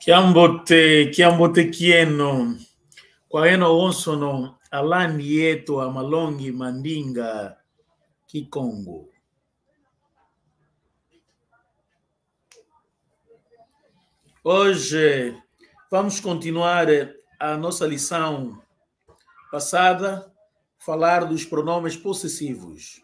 Kiambote kieno kwaeno onsono alani yetu amalongi mandinga Kikongo. Hoje vamos continuar a nossa lição passada, falar dos pronomes possessivos.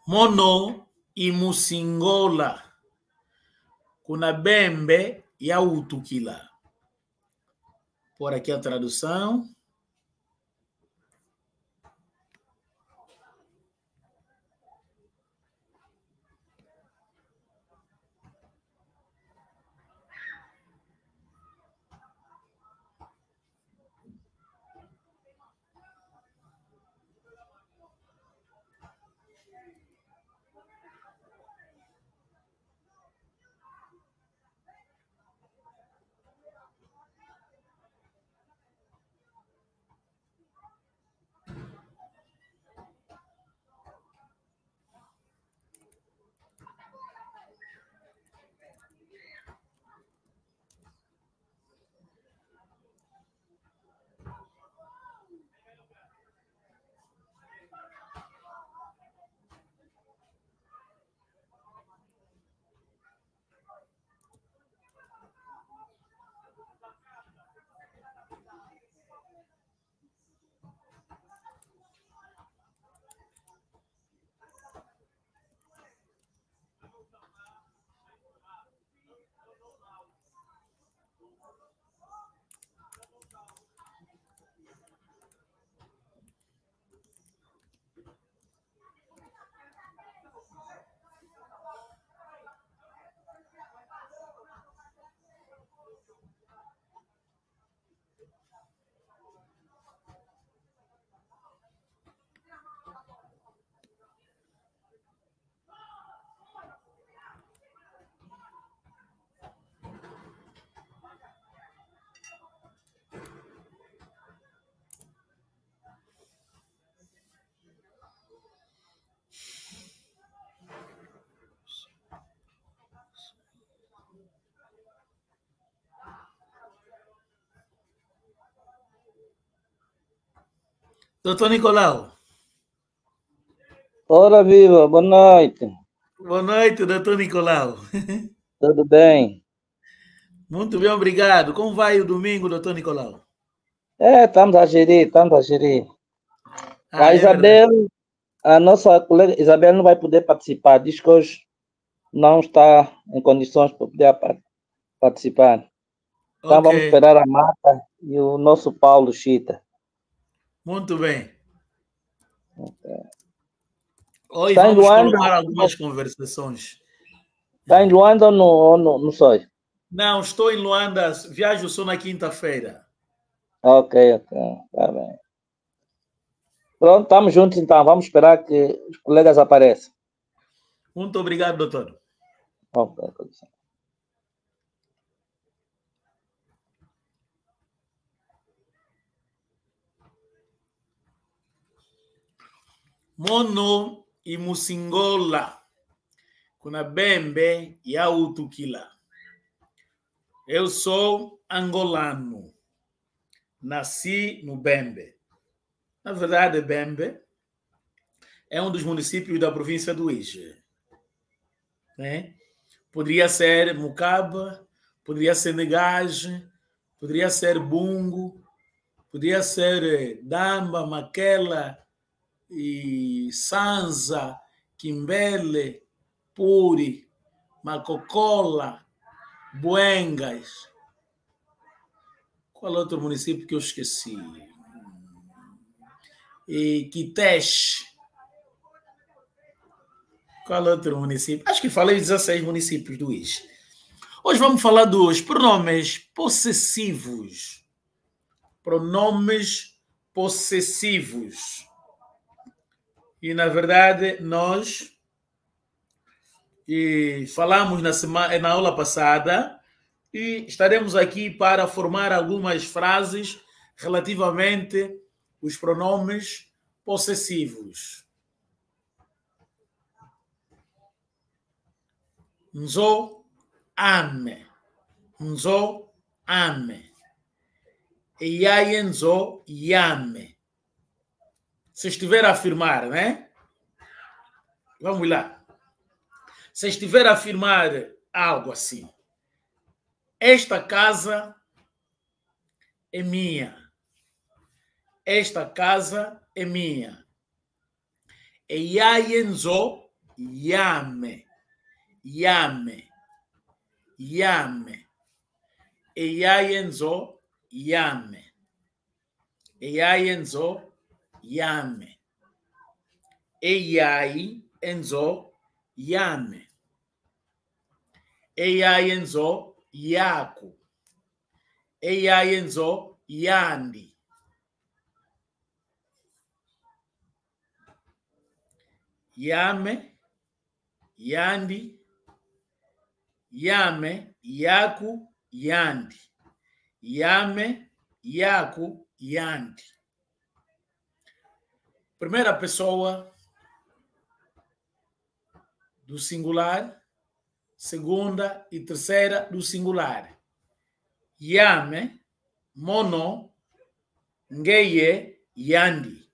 Mono e Musingola, kuna bembe ya utukila. Por aqui a tradução. Doutor Nicolau. Ora, viva, boa noite. Boa noite, doutor Nicolau. Tudo bem? Muito bem, obrigado. Como vai o domingo, doutor Nicolau? Estamos a gerir. A Isabel, a nossa colega Isabel não vai poder participar, diz que hoje não está em condições para poder participar. Então vamos esperar a Marta e o nosso Paulo Chita. Muito bem. Okay. Hoje tá vamos colocar algumas conversações. Está em Luanda ou não sei? Não, estou em Luanda, viajo só na quinta-feira. Ok, tá bem. Pronto, estamos juntos então, vamos esperar que os colegas apareçam. Muito obrigado, doutor. Ok, Mono e Musingola, kuna bembe ya utukila. Eu sou angolano, nasci no Bembe. Na verdade, Bembe é um dos municípios da província do Ije. Né? Poderia ser Mucaba, poderia ser Negage, poderia ser Bungo, poderia ser Damba, Maquela, e Sanza, Quimbele, Puri, Macocola, Buengas. Qual outro município que eu esqueci? E Quitesh. Qual outro município? Acho que falei 16 municípios do IS. Hoje vamos falar dos pronomes possessivos. Pronomes possessivos. E, na verdade, nós falamos na aula passada e estaremos aqui para formar algumas frases relativamente aos pronomes possessivos. Nzo, ame. Nzo, ame. Iaye, nzo, yame. Se estiver a afirmar, né? Vamos lá. Se estiver a afirmar algo assim. Esta casa é minha. Esta casa é minha. Iaye, nzo, yame. Yame. Yame. Iaye, nzo, yame. Iaye, nzo, yame. Eyai enzo yame. Eyai enzo yaku. Eyai enzo yandi. Yame, yandi, yame, yaku, yandi. Yame, yaku, yandi. Primeira pessoa do singular, segunda e terceira do singular. Yame, mono, ngeye, yandi.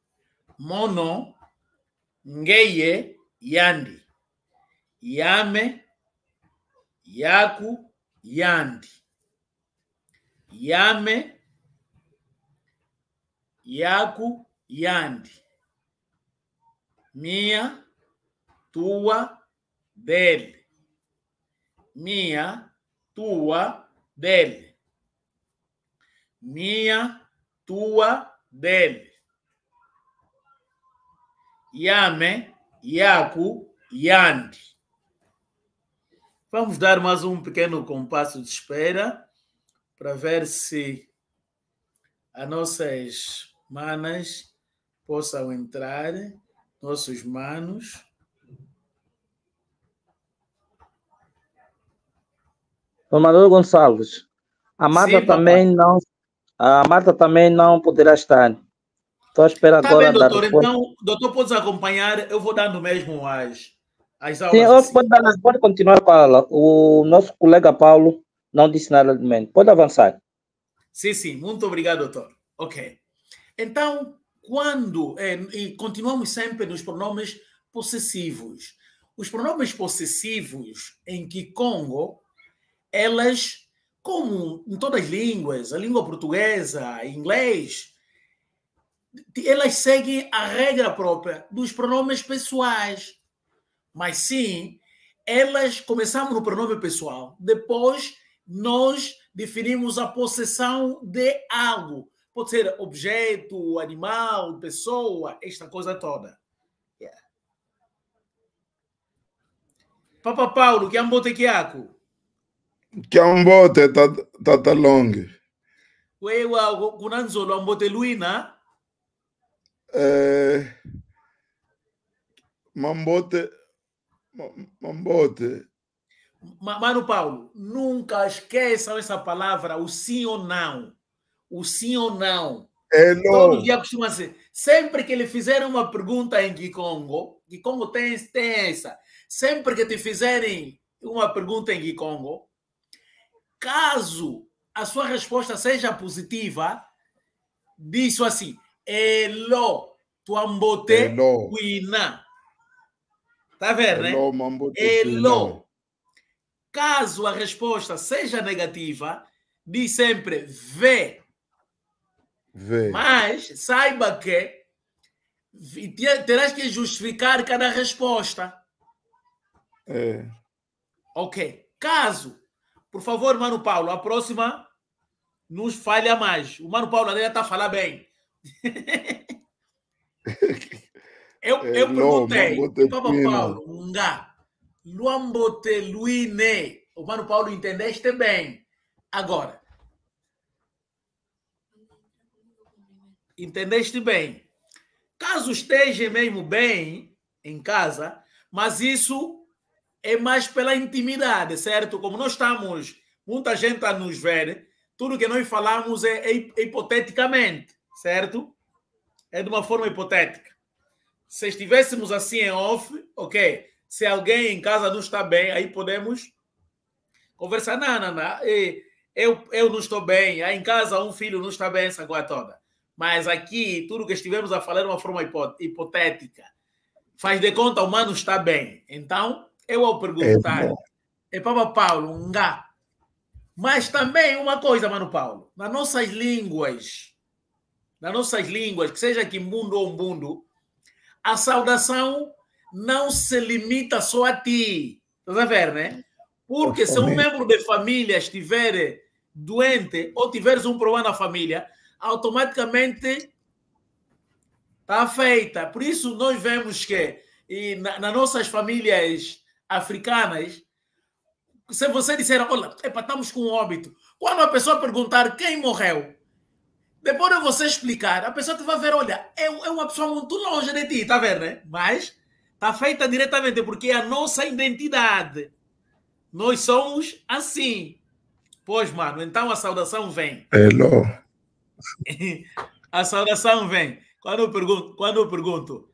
Mono, ngeye, yandi. Yame, yaku, yandi. Yame, yaku, yandi. Minha, tua, dele. Minha, tua, dele. Minha, tua, dele. Yame, yaku, yandi. Vamos dar mais um pequeno compasso de espera para ver se as nossas manas possam entrar, nossos manos. Formador Gonçalves, a Marta, também não poderá estar. Estou à espera agora bem, doutor. da resposta. Então, doutor, podes acompanhar, eu vou dando mesmo as aulas. Sim, assim. pode continuar com a aula. O nosso colega Paulo não disse nada de mim. Pode avançar. Sim, muito obrigado, doutor. Ok. Então, e continuamos sempre nos pronomes possessivos. Os pronomes possessivos em Kikongo, elas, como em todas as línguas, a língua portuguesa, inglês, elas seguem a regra própria dos pronomes pessoais. Mas sim, elas começamos no pronome pessoal. Depois, nós definimos a possessão de algo. Pode ser objeto, animal, pessoa, esta coisa toda. Yeah. Papa Paulo, que ambote kiako? Que ambote tata longe. Wewa kunanzolo ambote luina? Mambote. Mano Paulo, nunca esqueçam essa palavra, o sim ou não. O sim ou não. Todos os dias costuma ser. Sempre que lhe fizerem uma pergunta em Kikongo tem essa. Sempre que te fizerem uma pergunta em Kikongo, caso a sua resposta seja positiva, diz assim: Elo, tuambote, wina. Tá vendo, né? Elo. Caso a resposta seja negativa, diz sempre ve. Mas saiba que terás que justificar cada resposta. Ok. Caso, por favor, Mano Paulo, a próxima nos falha mais. O Mano Paulo ainda está a falar bem. eu perguntei, Papa Paulo, nga, luambote luine. O Mano Paulo entendeste bem. Agora, entendeste bem. caso esteja mesmo bem em casa, mas isso é mais pela intimidade, certo? Como nós estamos, muita gente a nos ver, tudo que nós falamos é hipoteticamente, certo? É de uma forma hipotética. Se estivéssemos assim em off, ok. Se alguém em casa não está bem, aí podemos conversar. Não. Eu não estou bem. Aí em casa um filho não está bem, essa coisa toda. Mas aqui, tudo que estivemos a falar é de uma forma hipotética. Faz de conta, o humano está bem. Então, eu ao perguntar, Papa Paulo, ngá. Mas também uma coisa, Mano Paulo, nas nossas línguas, que seja Kimbundo ou Umbundo, a saudação não se limita só a ti. Estás a ver, né? Porque se um membro de família estiver doente ou tiveres um problema na família, automaticamente está feita. Por isso, nós vemos que nas nossas famílias africanas, se você disser, olha, estamos com um óbito, quando a pessoa perguntar quem morreu, depois de você explicar, a pessoa te vai ver, olha, é uma pessoa muito longe de ti, tá vendo, né? Mas está feita diretamente porque é a nossa identidade. Nós somos assim. Pois, mano, então a saudação vem. Hello. A saudação vem. Quando eu pergunto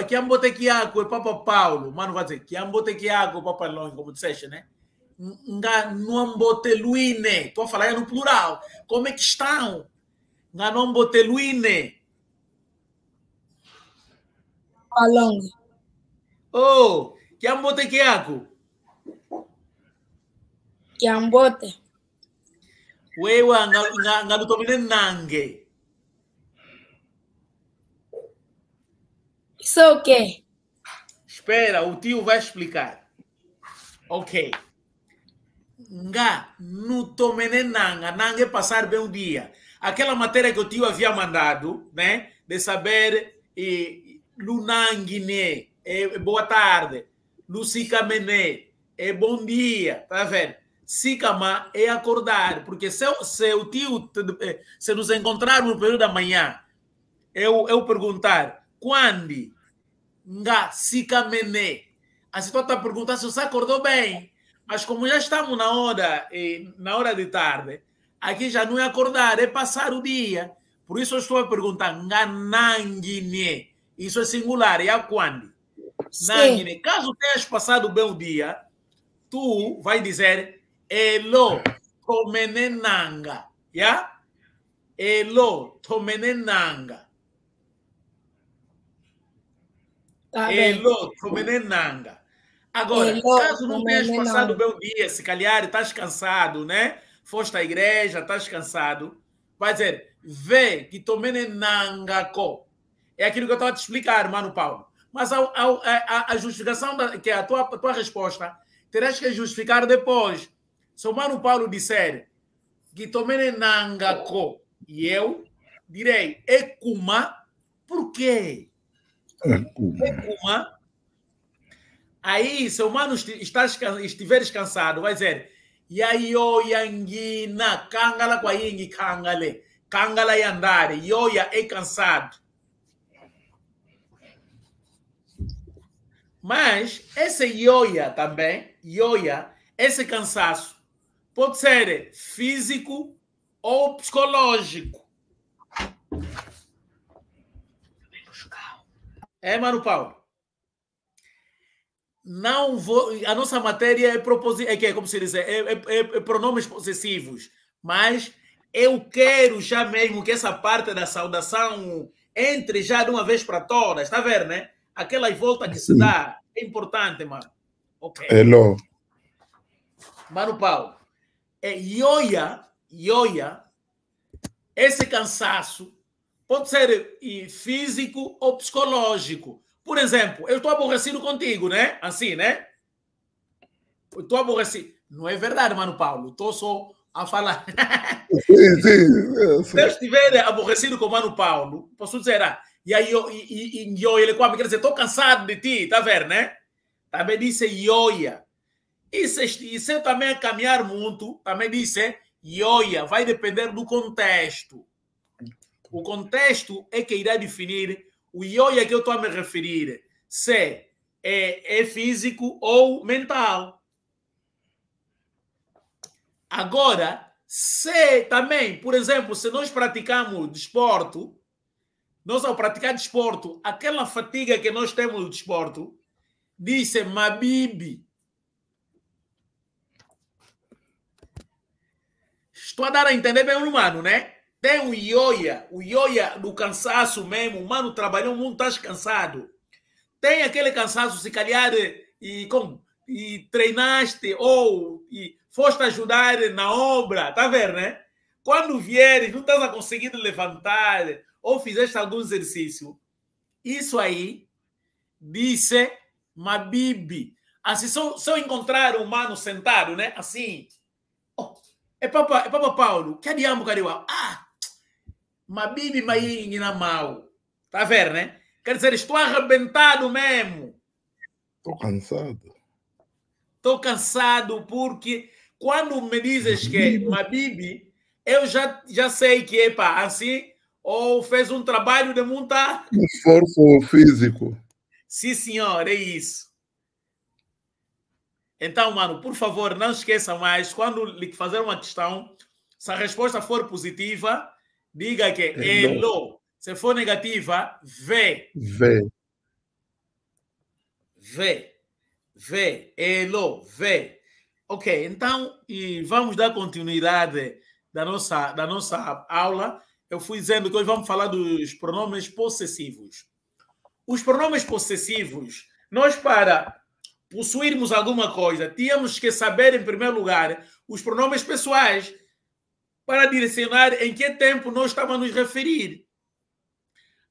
que ambote Kiako, é Papa Paulo, mano, vai dizer que ambote Kiako, Papa Longe, como disseste, né? Não ambote Luine, estou a falar no plural. Como é que estão? Não ambote Luine. Along. Oh, que ambote Kiako? Que ambote. Wewe ngalutomine nange. Isso é o quê? Espera, o tio vai explicar. Ok. Nga, nutomene nanga, nanga é passar bem o dia. Aquela matéria que o tio havia mandado, né? De saber lunanguine, boa tarde. Lucicamene, bom dia. Tá vendo? Sicama é acordar, porque se o tio, se nos encontrarmos no período da manhã, eu perguntar, quando? Nga, sicamene. A pessoa está perguntando se você acordou bem. Mas como já estamos na hora de tarde, aqui já não é acordar, é passar o dia. Por isso eu estou a perguntar, nganangine. Isso é singular, é a quando? Nangine. Caso tenhas passado bem o dia, tu vai dizer elo tomenenanga. Yeah? Elo tomenenanga. Tá elo tomenenanga. Agora, caso não tenhas passado bem o dia, se calhar estás cansado, né? Foste à igreja, estás cansado, vai dizer, vê que tomenenangako. É aquilo que eu estava a te explicar, Mano Paulo. Mas a justificação, que é a tua resposta, terás que justificar depois. Se o Mano Paulo disser que tomenenangako, e eu direi, ekuma, por quê? Ekuma. Aí, se o mano estiver cansado, vai dizer Yayo yangina, kangala kwa yingi kangale, kangala yandare, yoya é cansado. Mas esse yoya também, esse cansaço, pode ser físico ou psicológico. Mano Paulo? Não vou, a nossa matéria é como se diz, pronomes possessivos, mas eu quero já mesmo que essa parte da saudação entre já de uma vez para todas, está a ver, né? Aquela volta que se dá é importante, mano. Ok. Hello. Mano Paulo, yoya, esse cansaço pode ser físico ou psicológico. Por exemplo, eu estou aborrecido contigo, né? Assim, né? Eu estou aborrecido. Não é verdade, Mano Paulo. Estou só a falar. Sim. Se eu estiver aborrecido com o Mano Paulo, posso dizer, e aí ele quer dizer, estou cansado de ti, tá vendo, né? Também disse ioia. E se eu também caminhar muito, também disse ioia. Vai depender do contexto. O contexto é que irá definir o ioia que eu estou a me referir, se é físico ou mental. Agora, se também, por exemplo, se nós praticamos desporto, nós ao praticar desporto, aquela fatiga que nós temos no desporto, diz-se mabibi. Estou a dar a entender bem o humano, né? Tem o ioia do cansaço mesmo, o mano trabalhou muito, estás cansado. Tem aquele cansaço, se calhar, e treinaste ou foste ajudar na obra, tá vendo, né? Quando vieres, não estás a conseguir levantar ou fizeste algum exercício, isso aí disse mabibi. Assim, se eu encontrar um mano sentado, né? Assim, oh, é Papa Paulo, que adiamo, cariuá? Ah, mabibi mai na mal. Tá vendo, né? Quer dizer, estou arrebentado mesmo. Estou cansado. Estou cansado porque quando me dizes que é mabibi, eu já sei que é pá, assim, ou fez um trabalho de muita... Esforço físico. Sim, senhor, é isso. Então, mano, por favor, não esqueça mais, quando lhe fazer uma questão, se a resposta for positiva, diga que é lo. Se for negativa, vê. Vê. Vê. Vê. É lo. Vê. Ok, então, e vamos dar continuidade da nossa aula. Eu fui dizendo que hoje vamos falar dos pronomes possessivos. Os pronomes possessivos, nós para possuirmos alguma coisa, tínhamos que saber, em primeiro lugar, os pronomes pessoais para direcionar em que tempo nós estamos a nos referir.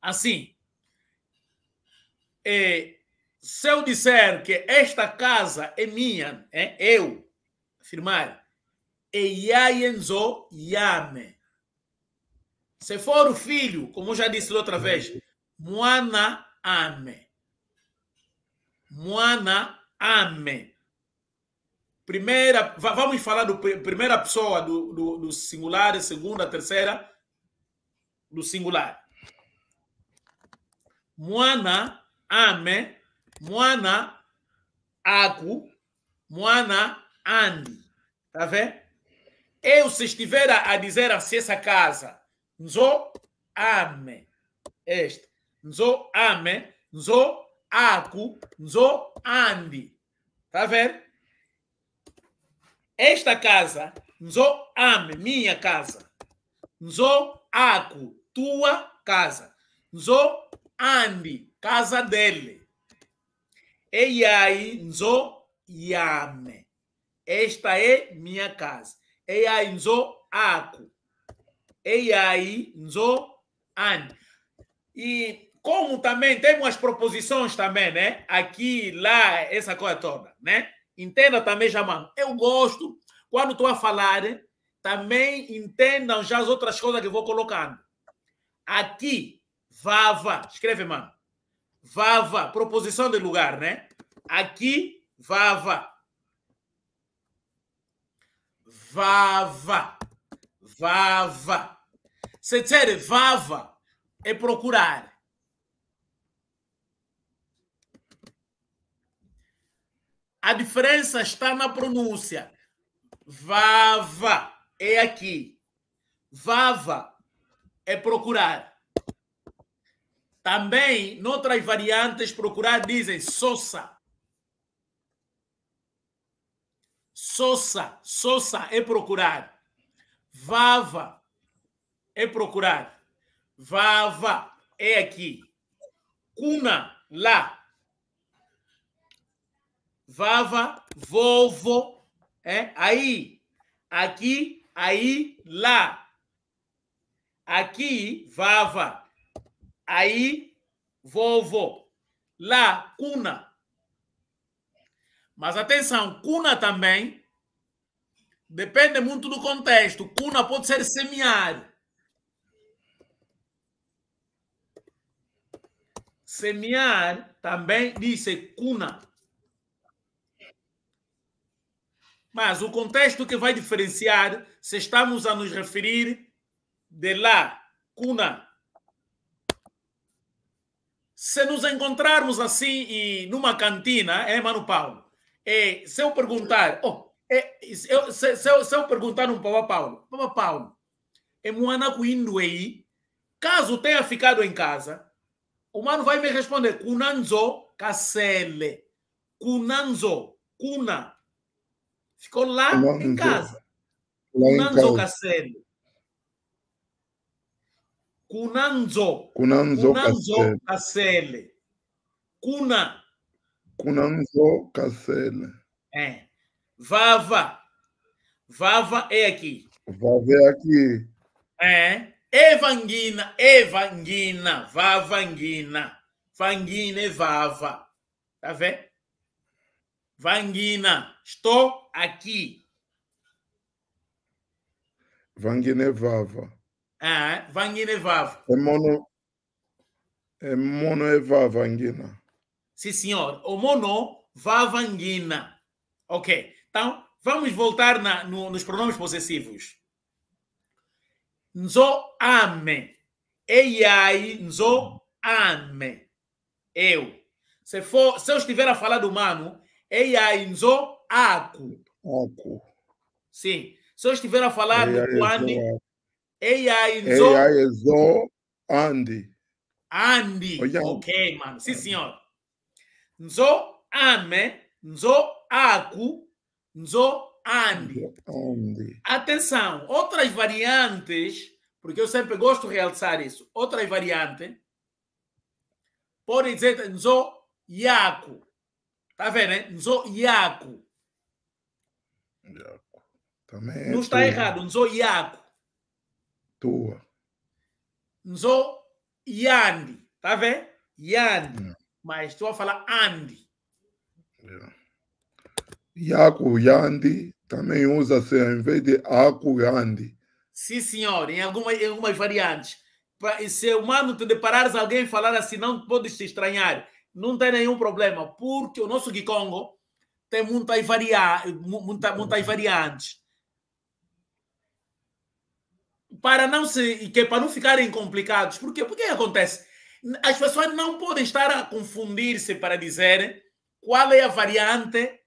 Assim, se eu disser que esta casa é minha, eu afirmar, e yayenzo yame. Se for o filho, como eu já disse outra vez, mwana ame. Mwana ame. Primeira, vamos falar do primeira pessoa do singular, segunda, terceira, do singular. Mwana ame, mwana aku, mwana andi. Tá vendo? Eu, se estiver a dizer assim essa casa, nzo ame. Esta. Nzo ame, nzo aku, nzo andi. Tá vendo? Esta casa, nzo ame, minha casa. Nzo aku, tua casa. Nzo andi, casa dele. E aí, nzo yame. Esta é minha casa. E aí, nzo aku. E aí, nzo andi. E como também temos as proposições também, né? Aqui, lá, essa coisa toda, né? Entenda também, Jamão. Eu gosto, quando estou a falar, também entendam já as outras coisas que eu vou colocando. Aqui, vava. Escreve, mano. Vava, proposição de lugar, né? Aqui, vava. Vava. Vava. Se disser vava, é procurar. A diferença está na pronúncia. Vava é aqui. Vava é procurar. Também, noutras variantes, procurar dizem sossa. Sossa. Sossa é procurar. Vava é procurar. Vava é aqui. Cuna, lá. Vava, vovo, aí. Aqui, aí, lá. Aqui, vava. Aí, vovo. Lá, cuna. Mas atenção, cuna também depende muito do contexto. Cuna pode ser semear. Semear também diz cuna. Mas o contexto que vai diferenciar se estamos a nos referir de lá, Kuna. Se nos encontrarmos assim e numa cantina, Mano Paulo, se eu perguntar, se eu perguntar no Papa Paulo, Moana indo aí, caso tenha ficado em casa, o mano vai me responder, Kunanzo Kasele. Kunanzo, Kuna. Ficou lá em casa. Kunanzo Kasele. Kunanzo Kasele. Kuna. Kunanzo Kasele. Vava. Vava é aqui. Vava é aqui. Evangina. Vavangina. Vangina é vava. Tá vendo? Vangina. Estou aqui. Vangina é vava. Vangina é vava. É mono é vavangina. Sim, senhor. O mono, vavangina. Ok. Então, vamos voltar nos pronomes possessivos. Nzo ame. Eiai, nzo ame. Eu. Se eu estiver a falar do mano, eiai, nzo aku. Aku. Sim. Se eu estiver a falar do Kwandi, eiai, nzo Andi. Andi. Ok, mano. Sim, senhor. Nzo ame, nzo aku, nzo Andi. Atenção, outras variantes, porque eu sempre gosto de realçar isso, outras variantes, podem dizer nzo yaku. Tá vendo, né? Nzo yaku. Também não está errado, nzo yaku. Tua. Nzo yandi. Tá vendo? Yandi. Mas tu vai falar andi. Yaku, yandi. Também usa-se em vez de aku, yandi. Sim, senhor, em algumas variantes. Se o humano te deparares alguém falar assim, não podes te estranhar. Não tem nenhum problema, porque o nosso Kikongo tem muitas variantes. Para não ficarem complicados. Por quê? Porque acontece? As pessoas não podem estar a confundir-se para dizer qual é a variante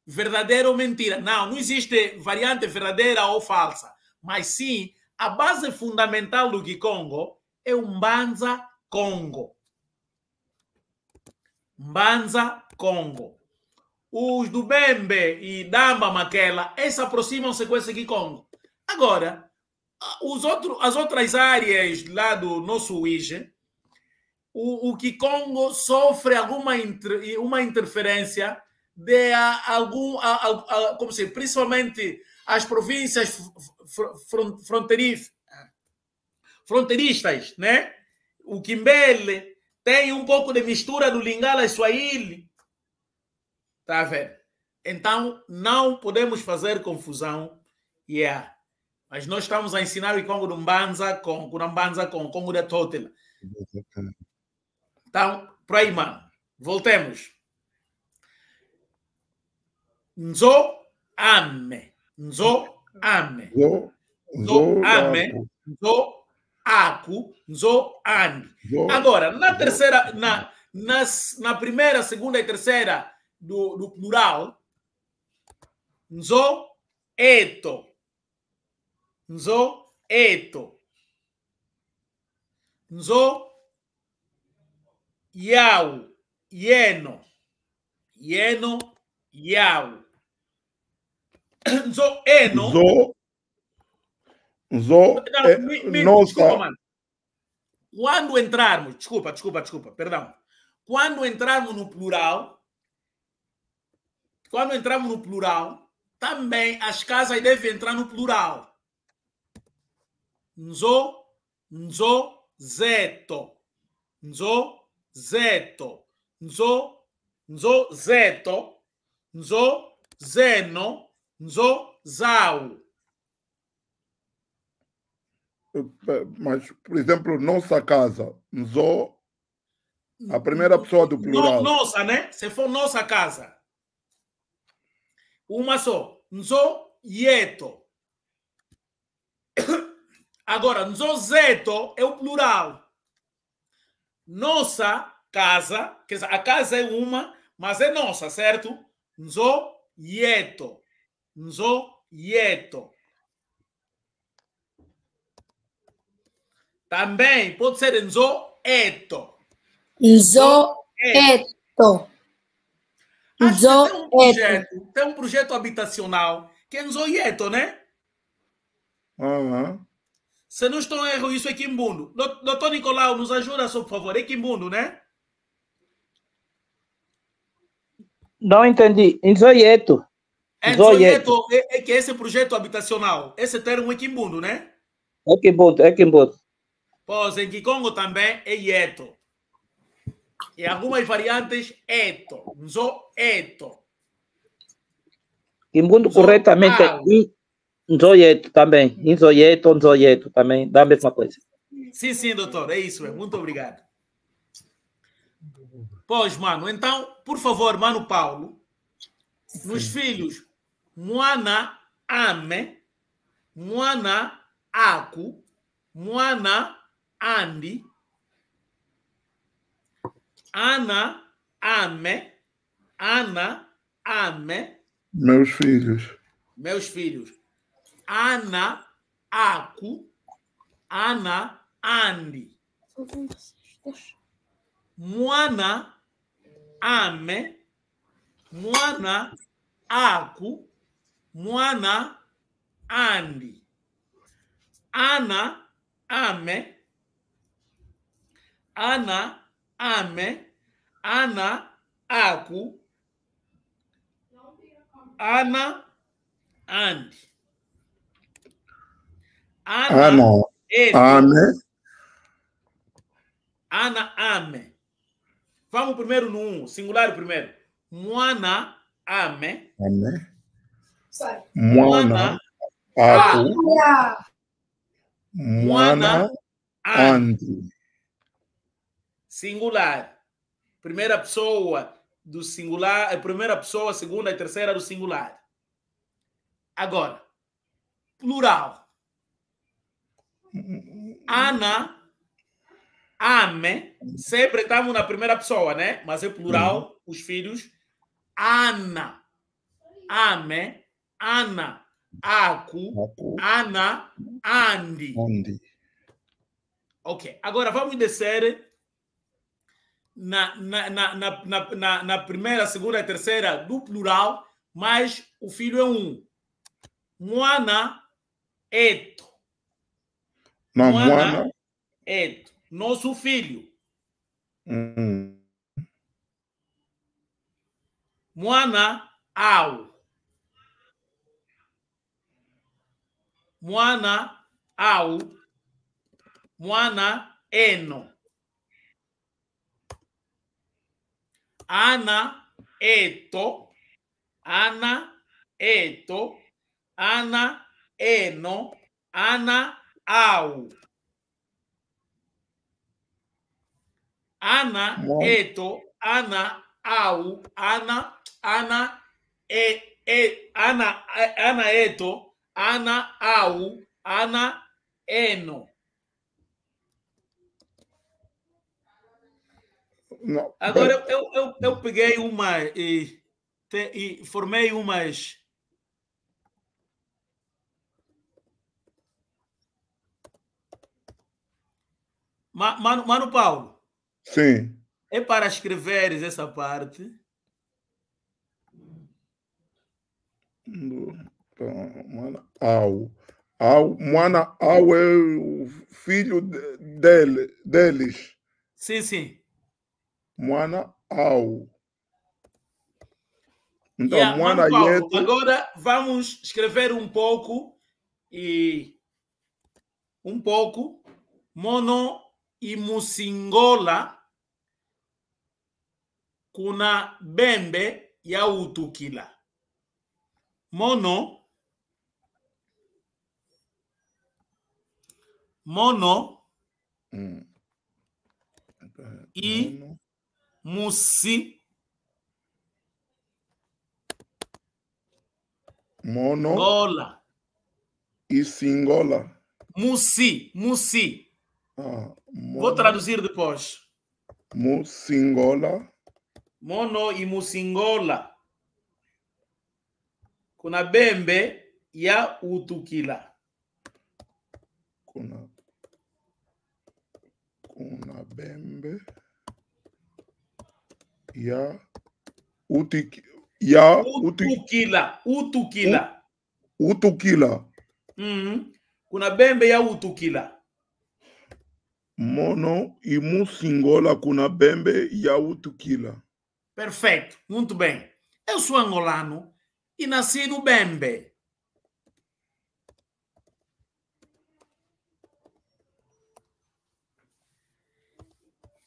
verdadeira ou mentira. Não existe variante verdadeira ou falsa. Mas sim, a base fundamental do Kikongo é o Mbanza Congo. Mbanza Congo. Os do Bembe e Damba Maquela, se aproximam-se com esse Kikongo. Agora, as outras áreas lá do nosso Uige, o Kikongo sofre uma interferência de principalmente as províncias fronteiristas, né? O Kimbele tem um pouco de mistura do Lingala e Swahili. Tá vendo? Então, não podemos fazer confusão. Mas nós estamos a ensinar o Congo do Mbanza com o Congo da Totela. Então, por aí, mano. Voltemos. Nzo ame. Nzo ame. Nzo ame. Nzo aku. Nzo andi. Agora, na terceira, na primeira, segunda e terceira do plural, nzo eto. Nzo eto. Nzo yau. Yeno. Yeno. Yau. Nzo eno. Nzo desculpa, mano. Quando entrarmos, desculpa, perdão. Quando entrarmos no plural, também as casas devem entrar no plural. Nzo zeto. Nzo zeto. Nzo zeto. Nzo zeno. Nzo zau. Mas, por exemplo, nossa casa, nzo, a primeira pessoa do plural. Nossa, né? Se for nossa casa. Uma só. Nzo yeto. Agora, nzozeto é o plural. Nossa casa, quer dizer, a casa é uma, mas é nossa, certo? Nzoyeto. Nzoyeto. Também pode ser nzoeto. Nzoeto. Acho que tem um projeto habitacional que é nzoyeto, né? Se não estou em erro, isso é Quimbundo. Doutor Nicolau, nos ajuda, por favor. É Quimbundo, né? Não entendi. Nzoyeto. Nzoyeto é que esse projeto habitacional, esse termo é Quimbundo, né? É Quimbundo. Pois, em Kikongo também é Yeto. E algumas variantes, Eto. Nzoeto. Quimbundo corretamente é Nzoyeto também. Nzoyeto também, dá a mesma coisa. Sim, doutor, é isso. Muito obrigado. Pois, mano, então, por favor, mano Paulo, nos filhos, Mwana Ame, Mwana Aku, Mwana Andi, Ana Ame, Meus filhos. Ana Aku, Ana Andi. Mwana Ame, Mwana Aku, Mwana Andi. Ana Ame, Ana Aku, Ana Andi. Ana Ame. Vamos primeiro no singular primeiro. Mwana Ame. Mwana Aku. Mwana Andi. Singular. Primeira pessoa do singular, a primeira pessoa, segunda e terceira do singular. Agora, plural. Ana Ame. Sempre estamos na primeira pessoa, né? Mas é plural, os filhos. Ana Ame. Ana Aku. Ana Andi. Ok. Agora vamos descer na primeira, segunda e terceira do plural, mas o filho é um. Mwana Eto. Mwana Eto. Nosso filho. Mwana Au. Mwana Au. Mwana Eno. Ana Eto. Ana Eto. Ana Eno. Ana Au. Ana Eto. Ana Au. Ana Eto. Ana Au. Ana Eno. Não, agora eu peguei uma e formei umas. Mano Paulo. Sim. É para escreveres essa parte. Mwana Au. Mwana Au é o filho deles. Sim. Mwana Au. Então, Mano Paulo, agora vamos escrever um pouco mono e musingola kuna bembe ya utukila. Mono e musi mono e singola. Musi. Vou traduzir depois. Musingola. Mono e Musingola. Kuna bembe ya utukila. Kuna bembe ya utukila. Kuna bembe ya utukila. Mono e Musingola kuna bembe ya utukila. Perfeito, muito bem. Eu sou angolano e nasci no Bembe.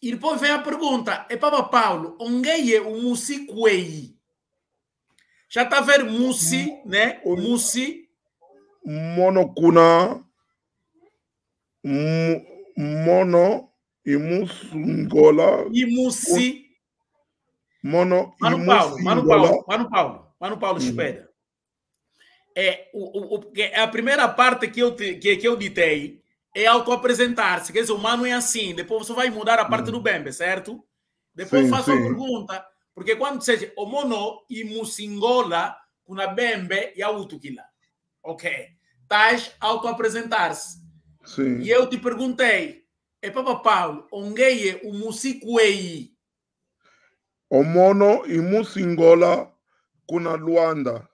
E depois vem a pergunta, Papa Paulo, onde é o Musiquei? Já está a ver Musi, né? Musi. Mono kuna Mono e Musingola. E Musi. Mono e Mano Paulo, espera. A primeira parte que eu ditei é auto-apresentar-se. Quer dizer, o mano é assim. Depois você vai mudar a parte do Bembe, certo? Depois faço a pergunta. Porque quando você diz o mono e Musingola, kuna Bembe e a utukila. Ok. Estás auto-apresentar-se. Sim. E eu te perguntei, Papa Paulo, onde é o Musiquei? O mono e Musingola kuna Luanda.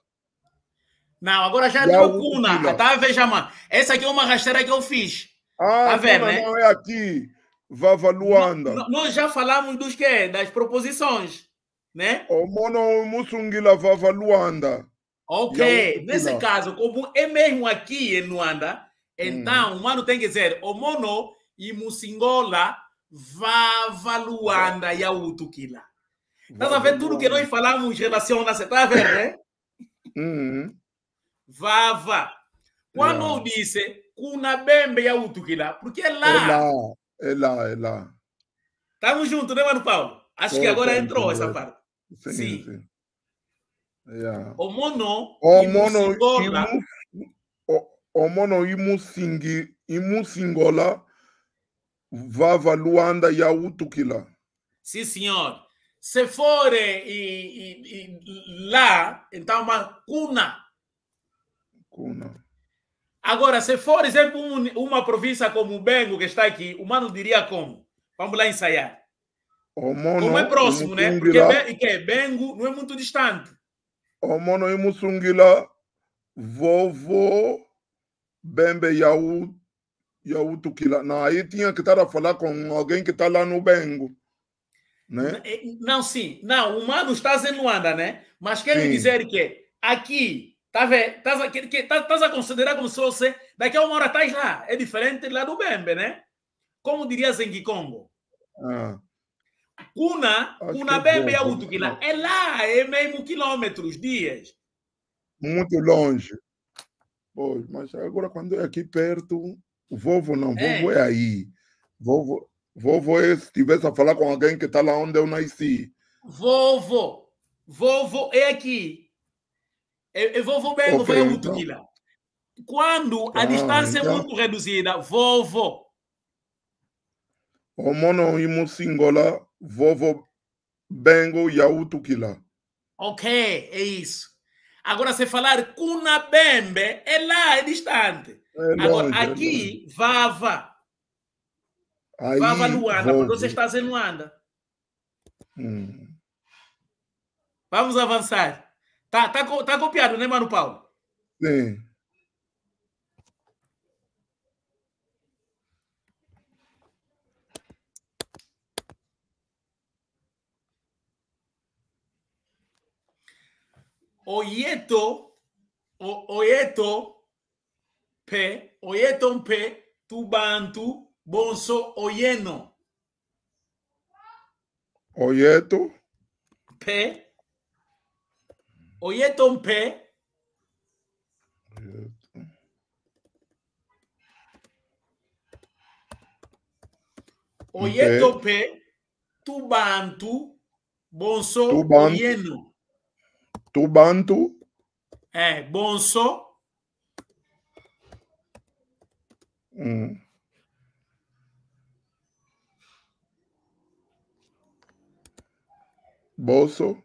Não, agora já entrou Cuna. Tá, veja, mano. Essa aqui é uma rasteira que eu fiz. Tá vendo, né? Não é aqui. Vava Luanda. Nós já falamos dos quê? Das proposições, né? O mono Musungila Vava Luanda. Ok. Nesse caso, como é mesmo aqui em Luanda, então o mano tem que dizer o mono e Musingola Vava Luanda e a utukila. Tá a ver tudo que nós falamos relaciona-se, tá a ver, né? Vava. Quando eu disse Kuna Bembe e a utukila, porque é lá. É lá. Estamos juntos, né, Mano Paulo? Acho que agora entrou essa parte. Sim. Yeah. O mono e Musingola Vava Luanda e a utukila. Sim, senhor. Se for lá, então Cuna. Agora, se for, exemplo, uma província como o Bengo, que está aqui, o mano diria como? Vamos lá ensaiar. Como é próximo, né? Porque Bengo não é muito distante. O mono e Musungila Vovo Bembe e a utukila. Não, aí tinha que estar a falar com alguém que está lá no Bengo. Né? Não, sim. Não, o mano está em Luanda, né? Mas quero dizer que aqui, tá vendo? Estás a considerar como se fosse daqui a uma hora estás lá. É diferente lá do Bembe, né? Como dirias em Kikongo? Kuna Bembe e a utukila. É lá, é mesmo quilômetros, dias. Muito longe. Pois, mas agora quando é aqui perto, o Vovo não. Vovo é aí. Vovo é se estivesse a falar com alguém que está lá onde eu nasci. Vovo é aqui. Vovo Bengo vai a utukila. Quando a distância é muito reduzida, Vovo. O mono e Musingola, Vovo Bengo e a utukila. Ok, é isso. Agora, se falar Kuna Bembe, é lá, é distante. Agora, aqui, Vava. Aí, Vava Luanda, porque você está em Luanda. Vamos avançar. Tá copiado, né, Mano Paulo? Sim. Oyeton P, Tubantu, Bonso, Oyeno. Oyeton P. Oyeton P, Tubantu, Bonso, Oyeno. Tubantu. Bonso. Bolso.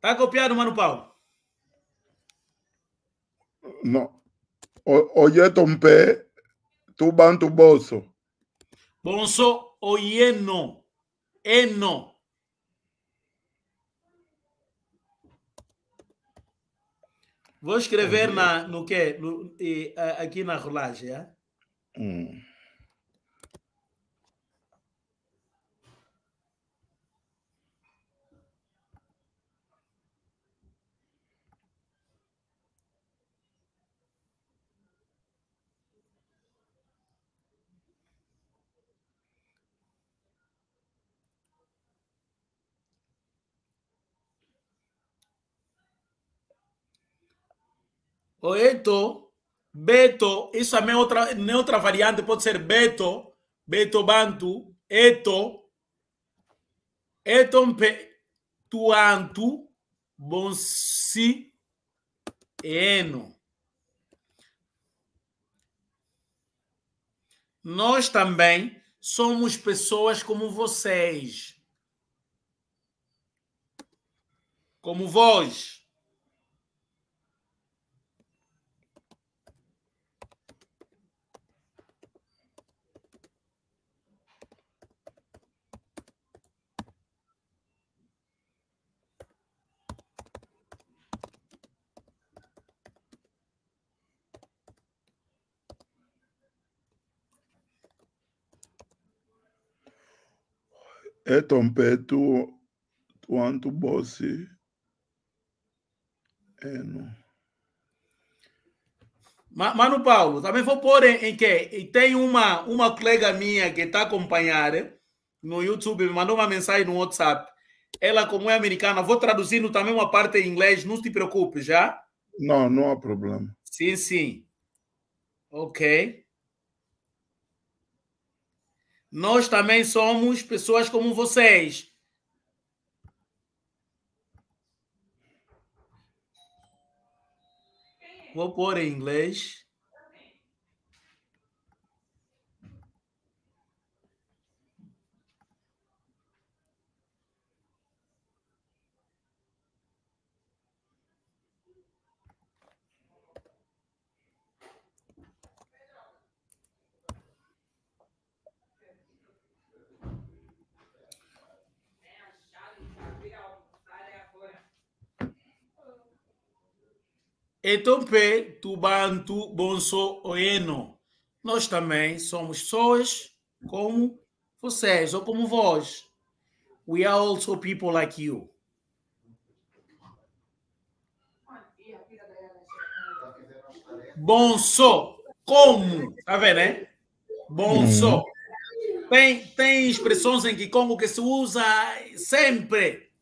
Tá copiado, Mano Paulo? Não. Oye, tompe, tu bantu bolso. Bolso, oyeno. Eno. Vou escrever no quê? Aqui na rolagem, é? O eto, beto, isso também é outra variante, pode ser beto, beto bantu, eto, etompe, tuantu, bonsi, eno. Nós também somos pessoas como vocês. Como vós. Etompe, tu antu bolsi. Mano Paulo, também vou pôr em que? E tem uma colega minha que está a acompanhar no YouTube, me mandou uma mensagem no WhatsApp. Ela, como é americana, vou traduzindo também uma parte em inglês, não te preocupe, já? Não, não há problema. Sim, sim. Ok. Nós também somos pessoas como vocês. Vou pôr em inglês. Etompe, tubantu, bonso, oeno. Nós também somos pessoas como vocês, ou como vós. We are also people like you. Bonso, como? Tá vendo, né? Bonso. Tem expressões em Kikongo que se usa sempre.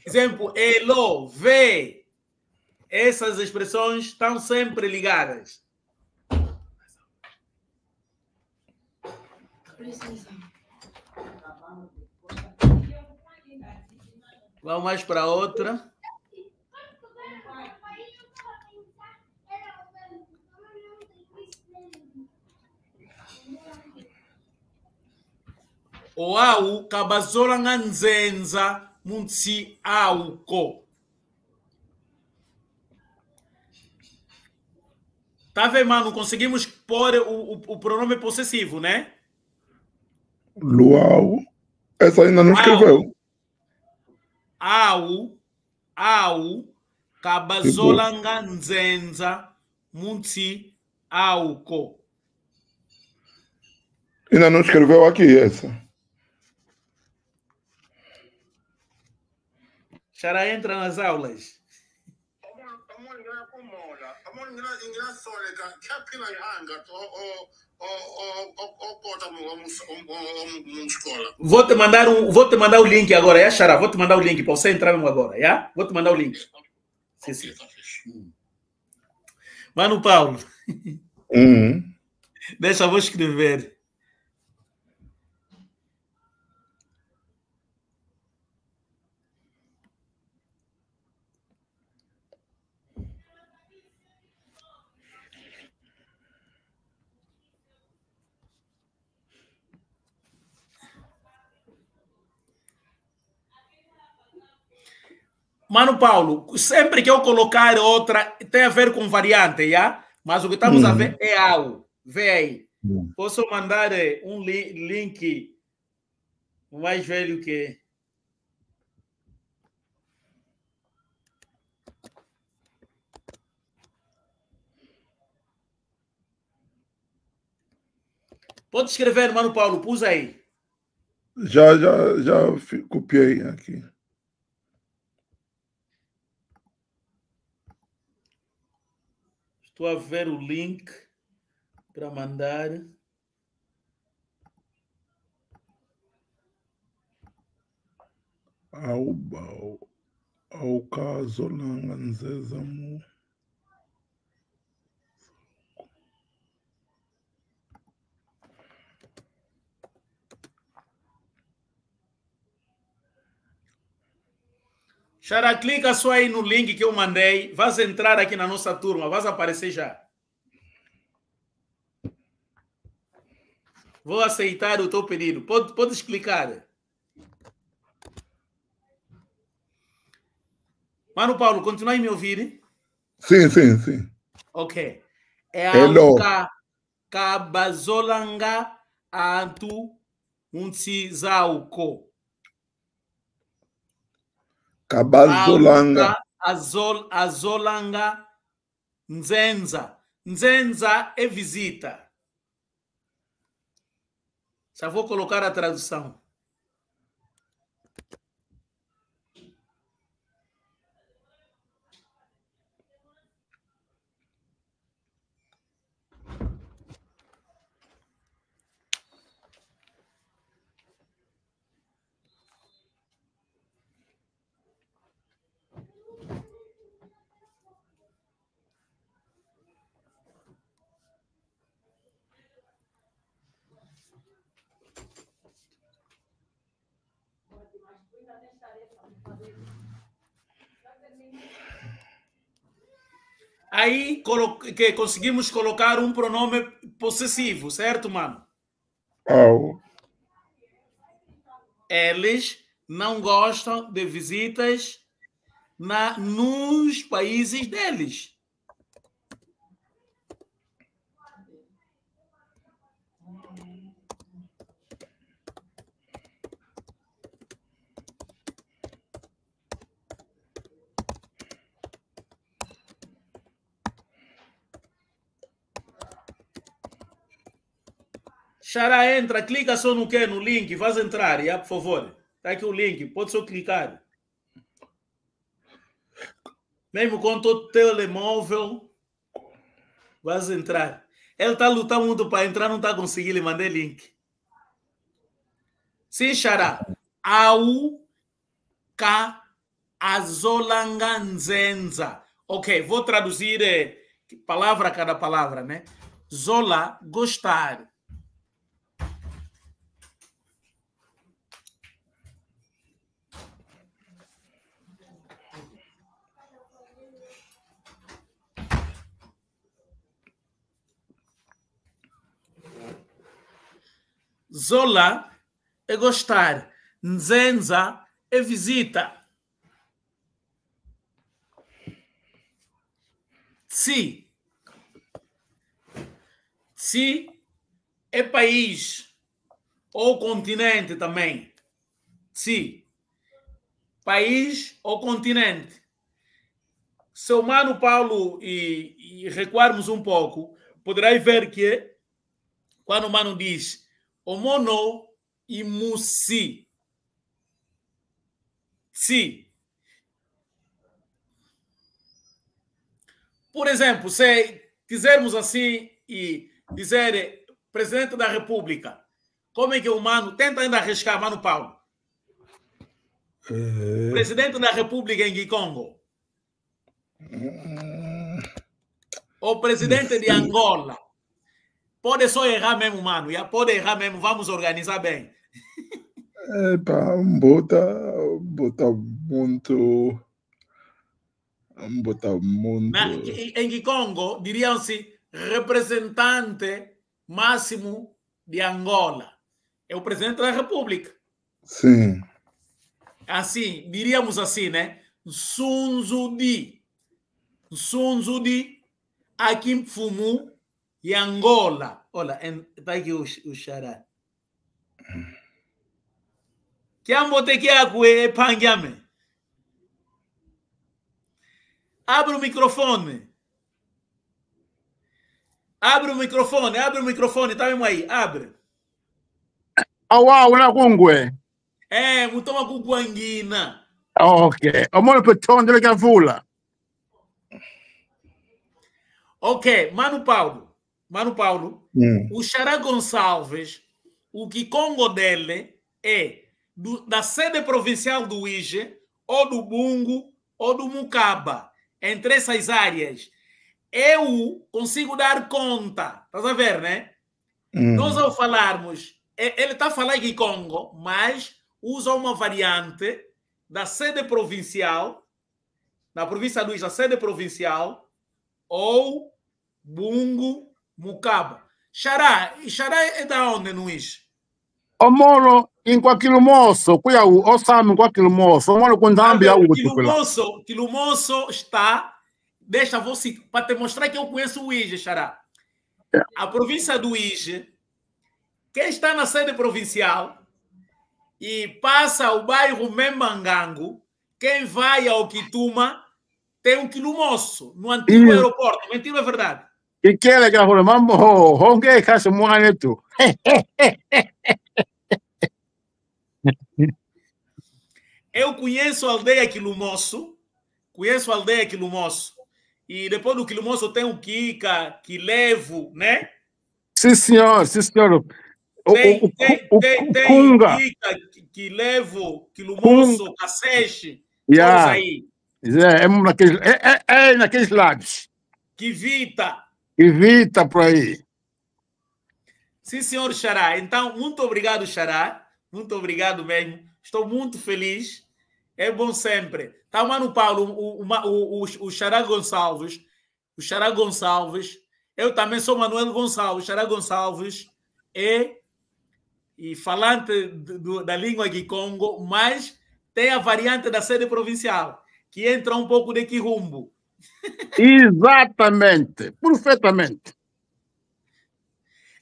Exemplo, elo, vê. Essas expressões estão sempre ligadas. Vamos mais para outra. Oau, kabazora nganzenza, munsi auko. Tá vendo, mano? Conseguimos pôr o pronome possessivo, né? Luau. Essa ainda não escreveu. Au, kabazola nganzenza, munsi auko. Ainda não escreveu aqui essa. Xará entra nas aulas. Vou te mandar o link agora, é, Xará? Vou te mandar o link para você entrar mesmo agora, é? Vou te mandar o link. Sim, sim. Mano Paulo. Deixa, vou escrever. Mano Paulo, sempre que eu colocar outra, tem a ver com variante, já? Mas o que estamos a ver é algo. Vê aí. Posso mandar um link mais velho que... Pode escrever, Mano Paulo, pus aí. Já copiei aqui. Estou a ver o link para mandar. Ao caso Langanzezamu. Xará, clica só aí no link que eu mandei. Vais entrar aqui na nossa turma, vais aparecer já. Vou aceitar o teu pedido. Podes clicar. Mano Paulo, continua a me ouvir? Sim, sim, sim. Ok. É Hello. Kabazolanga Antu Unsizauko. Kabazolanga. Azolanga Nzenza. Nzenza é visita. Já vou colocar a tradução. Aí que conseguimos colocar um pronome possessivo, certo, mano? Eles não gostam de visitas nos países deles. Xará, entra, clica só no quê? No link, vais entrar, já, por favor. Está aqui o link, pode só clicar. Mesmo com o telemóvel, vais entrar. Ele está lutando muito para entrar, não está conseguindo, lhe mandei link. Sim, Xará. Au ka azolanganzenza. Ok, vou traduzir palavra a cada palavra, né? Zola, gostar. Zola é gostar. Nzenza é visita. Tsi. Tsi é país ou continente também. Tsi. País ou continente. Se o Mano Paulo e recuarmos um pouco, poderá ver que quando o Mano diz Omono e Musi. Tsi. Por exemplo, se quisermos assim e dizer presidente da República, como é que o Mano tenta ainda arriscar, Mano Paulo? Presidente da República em Gikongo. Ou presidente de Angola. Pode só errar mesmo, mano. Já pode errar mesmo. Vamos organizar bem. Bota muito. Em Gikongo, diriam-se representante máximo de Angola. É o presidente da República. Sim. Assim, diríamos assim, né? Nsunzudi. Nsunzudi. Aqui em Fumu e Angola. Olha, está aqui o Xará. Que ambote que é panguame. Abre o microfone. Abre o microfone. Tá mesmo aí, abre. Uau, na kungwe. Mutoma com guanguina. Ok. O mano petão dele que é fula. Ok, Mano Paulo. O Xará Gonçalves, o Kikongo dele é da sede provincial do Ije, ou do Bungo, ou do Mucaba. Entre essas áreas. Eu consigo dar conta. Estás a ver, né? Nós ao falarmos, ele está a falar Kikongo, mas usa uma variante da sede provincial, na província do Ije, a sede provincial, ou Bungo, Mucaba. Xará é da onde, Luís? O moro em qualquer moço, cuia o Sam em qualquer moço, o moro com Zambia o Aquilo moço está, deixa você para te mostrar que eu conheço o Ije, Xará. A província do Ije, quem está na sede provincial e passa o bairro Membangango, quem vai ao Quituma tem um quilomoço no antigo aeroporto. Mentira, é verdade? E que é legal, mambo, hongue caixa moaneto. Eu conheço a aldeia Quilomoço, e depois do Quilomoço tem o Kika, Quilevo, né? Sim, senhor. Tem Kunga. Kika, Quilevo, Quilomoço, Caceche, todos aí. É naqueles lados. Kivita por aí. Sim, senhor Xará. Então, muito obrigado, Xará. Muito obrigado mesmo. Estou muito feliz. É bom sempre. Tá, Mano Paulo, o Xará Gonçalves. O Xará Gonçalves. Eu também sou Manuel Gonçalves. Xará Gonçalves é falante da língua Kikongo, mas tem a variante da sede provincial, que entra um pouco de Quirumbo. Exatamente. Perfeitamente.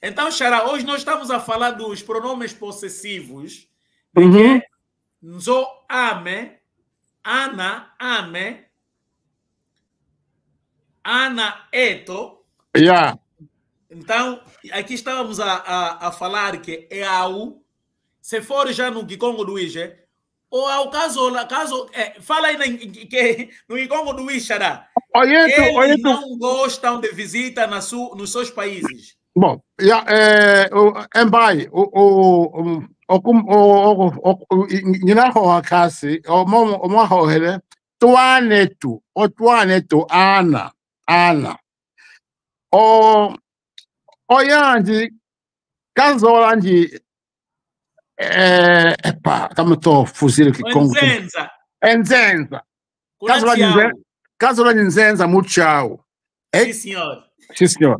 Então, Xará, hoje nós estamos a falar dos pronomes possessivos, de que é Nzo ame, Ana ame, Ana eto. Yeah. Então, aqui estávamos a falar que é au. Se for já no Kikongo do Ije, ou ao caso fala aí no Kikongo do Ije, Xará. Eles não gostam de visita nos seus países. Bom, embai o kasi o mo hele tuanetu ana o yanji kazolanji estamos to fuzil que Congo enzenza kazolanji nzenza muchao. Sim, senhor. Sim, senhor.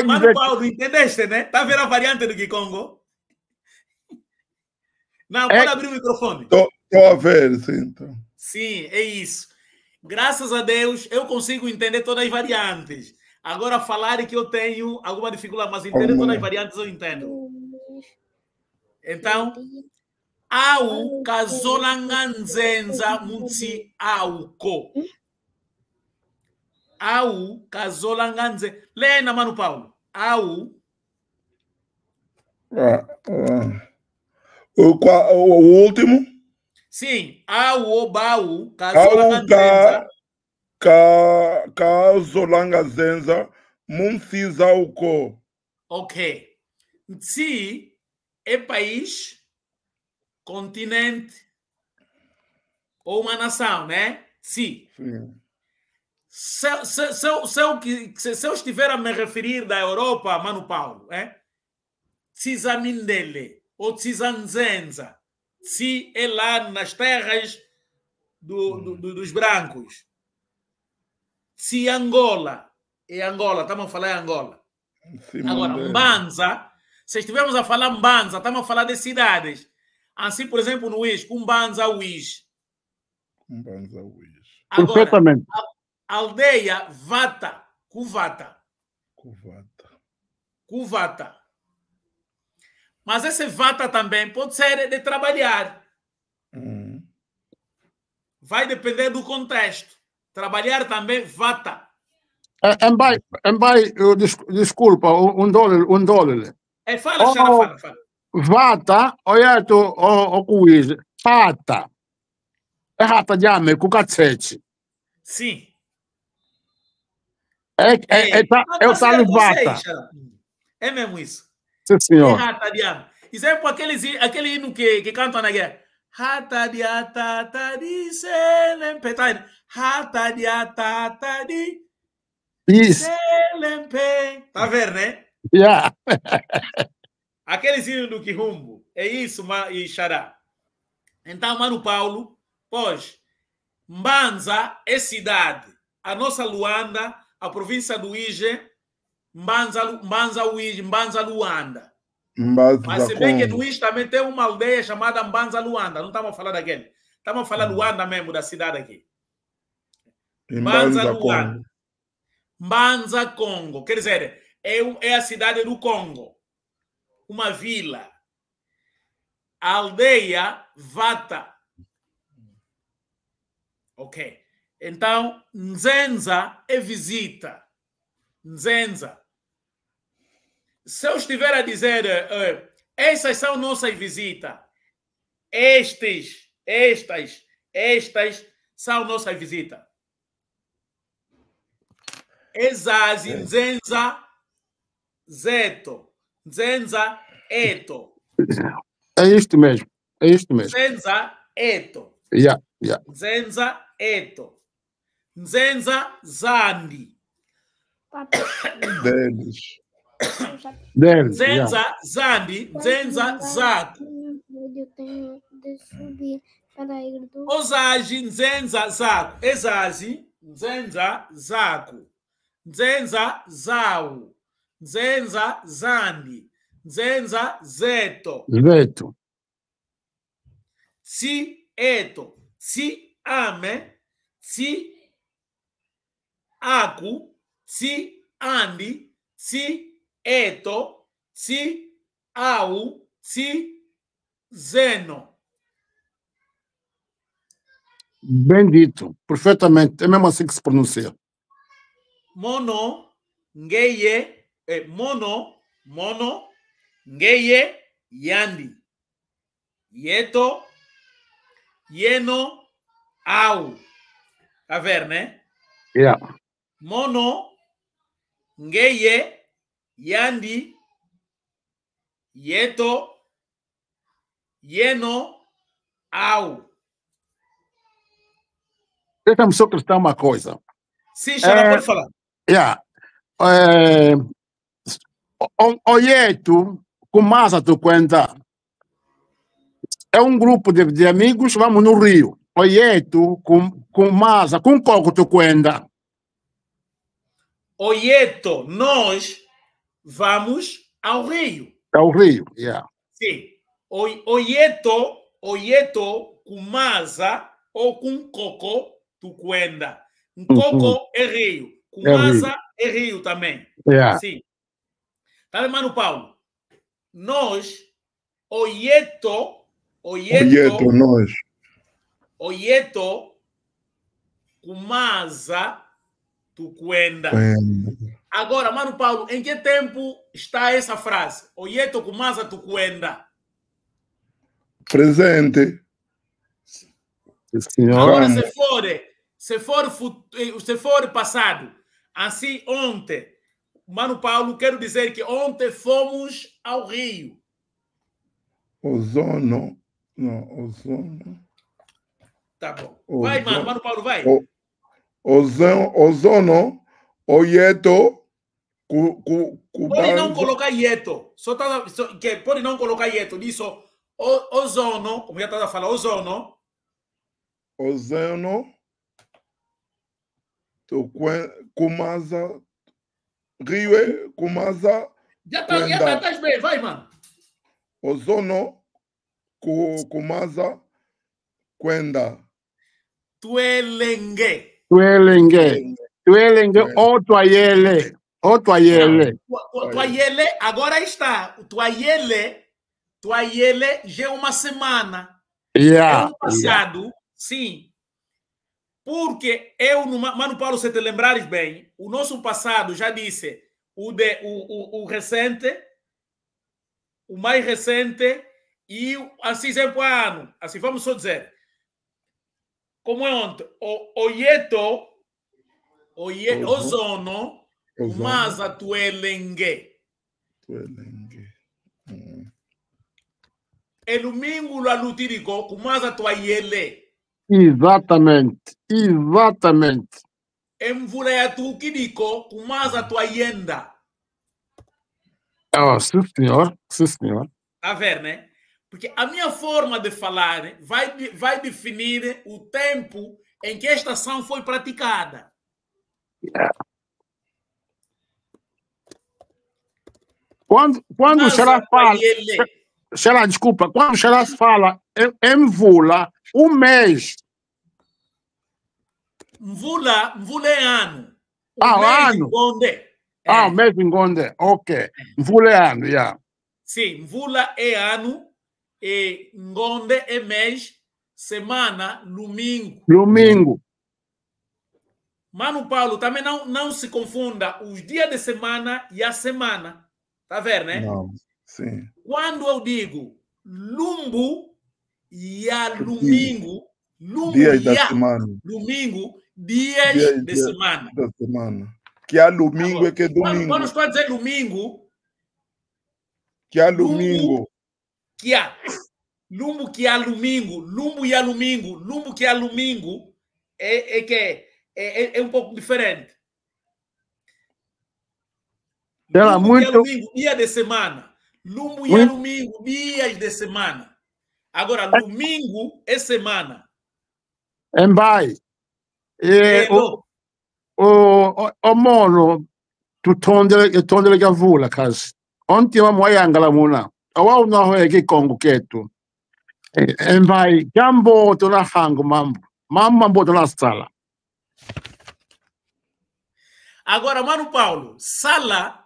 Mano Paulo, entendeste, né? Tá vendo a variante do Kikongo? Não, pode abrir o microfone. Estou a ver, sim. Então. Sim, é isso. Graças a Deus, eu consigo entender todas as variantes. Agora, falar que eu tenho alguma dificuldade, mas entender todas as variantes eu entendo. Então, au kazolanganzenza mutsi auko. Au kazolanganze. Lena, Mano Paulo. Au. O último? Sim. Au ou bau kazolanganzenza. Kazolanganzenza munsizauko. Ok. Tsi é país, continente ou uma nação, né? Tsi. Sim. Se eu estiver a me referir da Europa, Mano Paulo, Tsizamindele ou Tsizanzenza, Tsi é lá nas terras dos brancos. Tsi Angola, é Angola, estamos a falar em Angola. Sim, agora, Mbanza, se estivermos a falar Mbanza, estamos a falar de cidades. Assim, por exemplo, no Uís, Mbanza, Uís. Mbanza Uige. Agora, Perfeitamente. aldeia Vata, Kuvata. Kuvata. Mas esse Vata também pode ser de trabalhar. Vai depender do contexto. Trabalhar também Vata. Desculpa, $1. Fala, Xara, fala. Vata, oyeto okuwize. Fata. Rata jame kukatsetse. Sim. Eu falo Vata. É mesmo isso. Sim, senhor. Rata diame. Isso é aquele hino que cantam na guerra. Rata diata di selempe. Rata diata di selempe. Tá vendo, né? Yeah. Aquele hino do Quirumbo. É isso, e Xará. Então, Mano Paulo, pois, Mbanza é cidade. A nossa Luanda, a província do Uige, Mbanza Uige, Mbanza Luanda. Mas se bem que no Uige também tem uma aldeia chamada Mbanza Luanda. Não estamos a falar daquele. Estamos a falar Luanda mesmo, da cidade aqui. Mbanza Luanda. Mbanza Congo. Quer dizer, é a cidade do Congo. Uma vila. A aldeia Vata. Ok. Então, Nzenza é visita. Nzenza. Se eu estiver a dizer, essas são nossas visitas. Estas são nossas visitas. Ezazi, Nzenza, Zeto. Nzenza, Eto. É isto mesmo. É isto mesmo. Nzenza, Eto. Yeah. Nzenza, Eto. Nzenza, Zandi. Nzenza, Zandi. Nzenza, Zaku. Ozaji, Nzenza, Zaku. Ezazi, Nzenza, Zaku. Nzenza, Zau. Nzenza, Zandi. Nzenza, Zeto. Si, Eto. Si, Ame. Si, Aku. Si, Andi. Si, Eto. Si, Au. Si, Zeno. Bem dito. Perfeitamente. É mesmo assim que se pronuncia. Mono, Ngeye. Mono, Ngeye, Yandi. Yeto, Yeno, Au. Tá vendo, né? Yeah. Mono, Ngeye, Yandi, Yeto, Yeno, Au. Deixa-me só acrescentar uma coisa. Sim, Xará, pode falar. Yeah. Oyeto, Kumasa Tukwenda. É um grupo de amigos, vamos no Rio. Oyeto, Kumasa, com Coco Tukwenda. Oyeto, nós vamos ao Rio. Ao Rio, yeah. Sim. Oyeto, Kumasa ou com Coco Tukwenda. Coco é Rio. Kumasa é Rio também. Yeah. Sim. Tá vendo, Mano Paulo? Nós, Oyeto, nós. Oyeto, Kumasa, Tukwenda. Agora, Mano Paulo, em que tempo está essa frase? Oyeto, Kumasa, Tukwenda. Presente. Agora, se for passado, assim ontem, Mano Paulo, quero dizer que ontem fomos ao Rio. Ozono. Tá bom. Vai, Mano Paulo, vai. Ozono, Oyeto, Pode não colocar Yeto. Pode não colocar Yeto. Diz só Ozono, como já estava a falar, Ozono. Ozono, Kumasa, Rio, Kumasa. Já estás bem, vai, mano. Ozono, Kumasa, Kwenda. Tuelenge. Tuelenge. Tuelenge ou Tuayele. Ou Tuayele. Tuayele, agora está. Tuayele já é uma semana. Yeah. É um passado, sim. Porque Mano Paulo, se te lembrares bem, o nosso passado já disse, o recente, o mais recente e assim sempre ano. Assim vamos só dizer. Como é ontem? Oyeto, Ozono, Umaza Tuelenge. E domingo lá no Tirico, Umaza Tuayele. Exatamente, exatamente. Mvula ya Tukidiko, Kumaza Tuayenda. Oh, sim, senhor. Sim, senhor. Tá vendo, né? Porque a minha forma de falar, né, vai definir o tempo em que esta ação foi praticada. Yeah. Quando o Xará fala... Xará, desculpa. Quando o Xará fala mvula, um mês. Mvula é ano. Ano. O mês em Gonde. Ok. Mvula é ano, yeah. Sim, mvula é ano e Ngonde é mês, semana, domingo. Domingo. Mano Paulo, também não se confunda os dias de semana e a semana. Tá vendo, né? Não, sim. Quando eu digo lumbo e a domingo, dias da semana. Domingo, dias de semana. Da semana. Que há domingo é que é domingo. Quando estou a dizer domingo, que há domingo. Que há. Lumbo que há domingo, lumbo e há domingo, lumbo que há domingo é um pouco diferente. Ela muito... domingo, dia de semana. Lumbo e há domingo, dias de semana. Agora, domingo é semana. Embai. O mono, tu tondele gavula, kasi. Onti wa moyangala muna. Awa unaho eki kongo ketu. Embai, jambo tona hango mambo tona sala. Agora, Mano Paulo, sala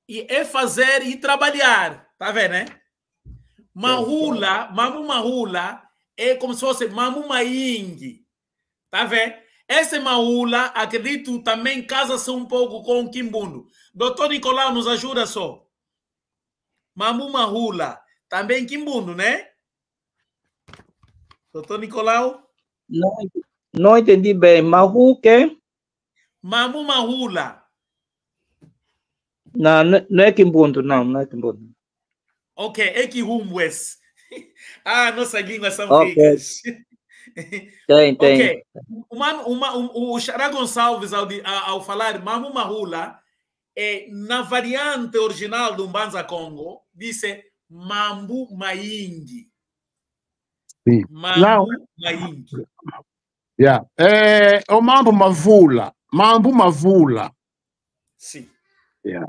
é fazer e trabalhar. Tá vendo, né? Mamu mahula é como se fosse mamu maingi. Tá vendo? Esse mahula, acredito, também casa-se um pouco com o Kimbundo. Doutor Nicolau, nos ajuda só. Mamu mahula, também Kimbundo, né? Doutor Nicolau? Não entendi bem. Mahu que? Mamu mahula. Não é Kimbundo, não é Kimbundo. Ok, é Kihumbwes. Nossas línguas são ricas. Tem. Ok. O Xará Gonçalves, ao falar Mamu mahula, na variante original do Mbanza Congo, disse Mambu Maingi. Sim. Mambu Maingi. Yeah. O Mambu Mavula. Mambu Mavula. Sim. Yeah.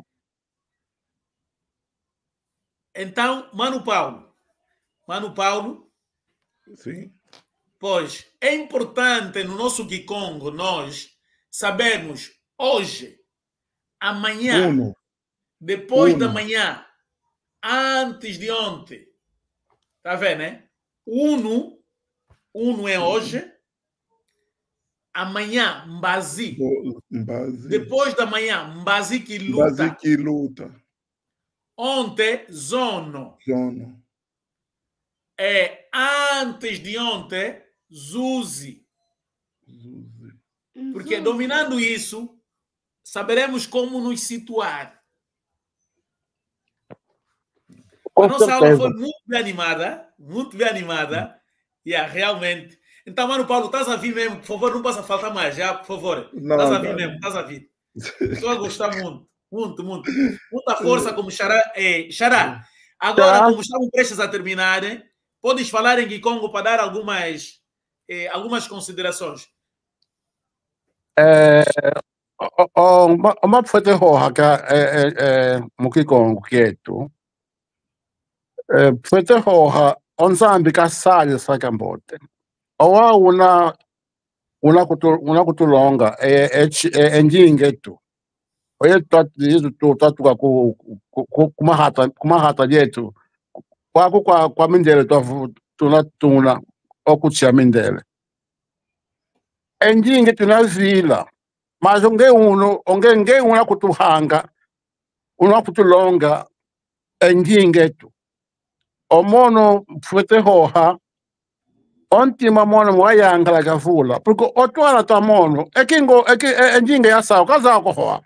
Então, Mano Paulo. Sim. Pois, é importante no nosso Kikongo nós sabermos hoje, amanhã, depois da manhã, antes de ontem. Tá vendo, né? Uno é hoje. Amanhã, Mbazi. Depois da manhã, Mbazi que luta. Ontem, Zono. Antes de ontem, Zuzi. Porque dominando isso, saberemos como nos situar. A nossa aula foi muito bem animada. Realmente. Então, Mano Paulo, estás a vir mesmo? Por favor, não possa faltar mais, já, por favor. Estás a vir mesmo, estás a vir. Estou a gostar muito. Muita força como Xará. Xará, agora, como estamos prestes a terminar, podes falar em Kikongo para dar algumas considerações. Uma foi terror que no Kikongo quieto. Foi terror onzambi kasali sakambote. Owa una una kutulonga enjingetu oye tatu tatu kumahata yetu kwa mindele tuna okutia mindele enjinge tunazila mas onge una kutuhanga una kutulonga enjingetu omono fuete hoha ontima mono mwayangala kavula porque otwala tamono enjinge ya sawa kaza ko hoha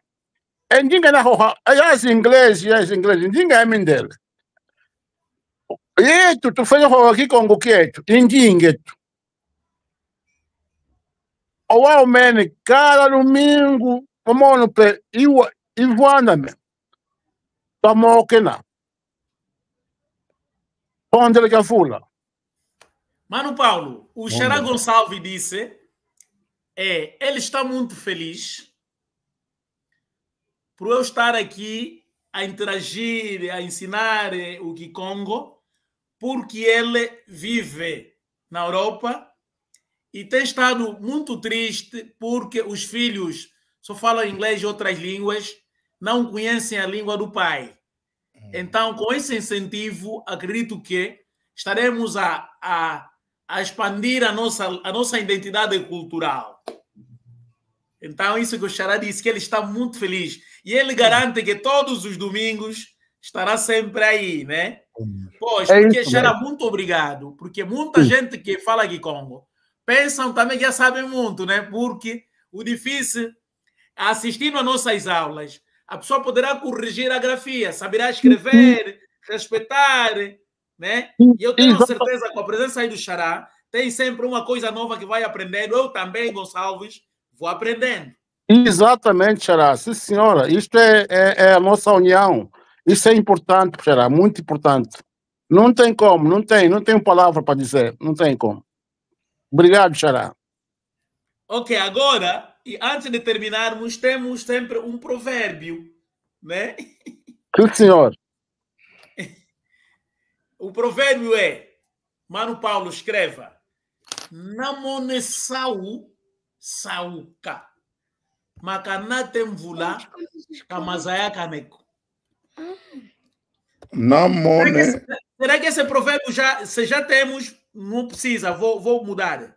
enjinge na hoha yes inglês enjinge ya mindele yetu tufanye hoha kikongo kyetu enjinge tu owao mene cada domingo omono pe ivwana tamokena pondele kavula. Mano Paulo, o Xará Gonçalves disse ele está muito feliz por eu estar aqui a interagir, a ensinar o Kikongo, porque ele vive na Europa e tem estado muito triste porque os filhos só falam inglês e outras línguas, não conhecem a língua do pai. Então, com esse incentivo, acredito que estaremos a expandir a nossa identidade cultural. Então, isso que o Xará disse, que ele está muito feliz. E ele garante que todos os domingos estará sempre aí, né? Pois, porque Xará, muito obrigado. Porque muita gente que fala Kikongo pensam também que já sabem muito, né? Porque o difícil, assistindo a nossas aulas, a pessoa poderá corrigir a grafia, saberá escrever, respeitar, né? E eu tenho certeza que com a presença aí do Xará, tem sempre uma coisa nova que vai aprendendo. Eu também, Gonçalves, vou aprendendo. Exatamente, Xará. Sim, senhora. Isto é a nossa união. Isso é importante, Xará, muito importante. Não tem como, não tenho palavra para dizer. Não tem como. Obrigado, Xará. Ok, agora, e antes de terminarmos, temos sempre um provérbio, né? Sim, senhor. O provérbio é, Mano Paulo, escreva, namone sauka, makanate mvula, kamazaya kaneko. Namone. Será que esse provérbio se já temos, não precisa, vou mudar.